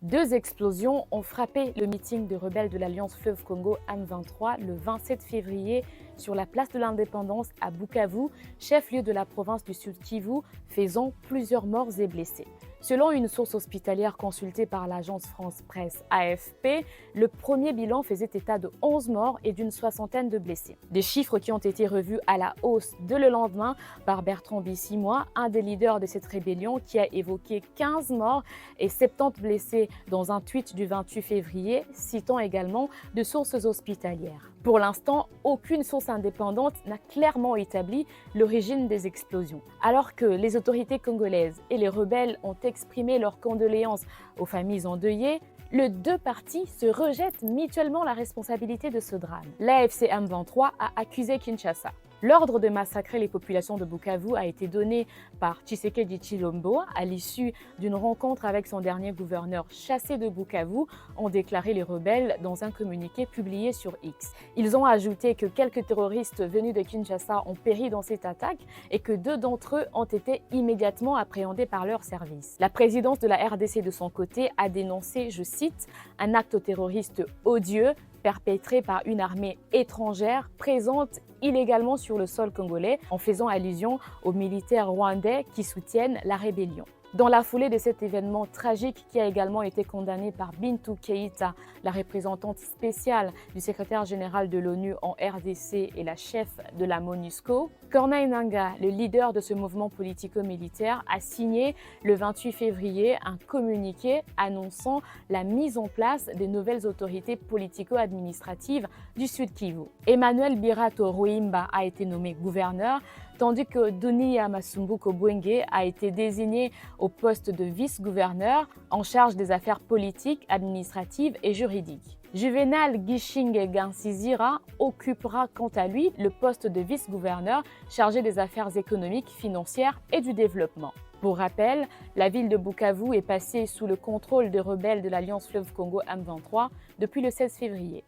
Deux explosions ont frappé le meeting de rebelles de l'Alliance Fleuve Congo M23 le 27 février sur la place de l'Indépendance à Bukavu, chef-lieu de la province du Sud Kivu, faisant plusieurs morts et blessés. Selon une source hospitalière consultée par l'agence France-Presse AFP, le premier bilan faisait état de 11 morts et d'une soixantaine de blessés. Des chiffres qui ont été revus à la hausse dès le lendemain par Bertrand Bisimwa, un des leaders de cette rébellion qui a évoqué 15 morts et 70 blessés dans un tweet du 28 février, citant également de sources hospitalières. Pour l'instant, aucune source indépendante n'a clairement établi l'origine des explosions. Alors que les autorités congolaises et les rebelles ont exprimé leurs condoléances aux familles endeuillées, les deux parties se rejettent mutuellement la responsabilité de ce drame. L'AFC M23 a accusé Kinshasa. L'ordre de massacrer les populations de Bukavu a été donné par Tshisekedi Tshilombo à l'issue d'une rencontre avec son dernier gouverneur chassé de Bukavu, ont déclaré les rebelles dans un communiqué publié sur X. Ils ont ajouté que quelques terroristes venus de Kinshasa ont péri dans cette attaque et que 2 d'entre eux ont été immédiatement appréhendés par leurs services. La présidence de la RDC de son côté a dénoncé, je cite, « un acte terroriste odieux perpétré par une armée étrangère présente illégalement sur le sol congolais, en faisant allusion aux militaires rwandais qui soutiennent la rébellion. Dans la foulée de cet événement tragique qui a également été condamné par Bintou Keïta, la représentante spéciale du secrétaire général de l'ONU en RDC et la chef de la MONUSCO, Corneille Nangaa, le leader de ce mouvement politico-militaire, a signé le 28 février un communiqué annonçant la mise en place des nouvelles autorités politico-administratives du Sud Kivu. Emmanuel Birato Ruimba a été nommé gouverneur, tandis que Dunia Masumbuko Bwenge a été désigné au poste de vice-gouverneur en charge des affaires politiques, administratives et juridiques. Juvenal Gishinge Gansizira occupera quant à lui le poste de vice-gouverneur chargé des affaires économiques, financières et du développement. Pour rappel, la ville de Bukavu est passée sous le contrôle des rebelles de l'Alliance Fleuve Congo M23 depuis le 16 février.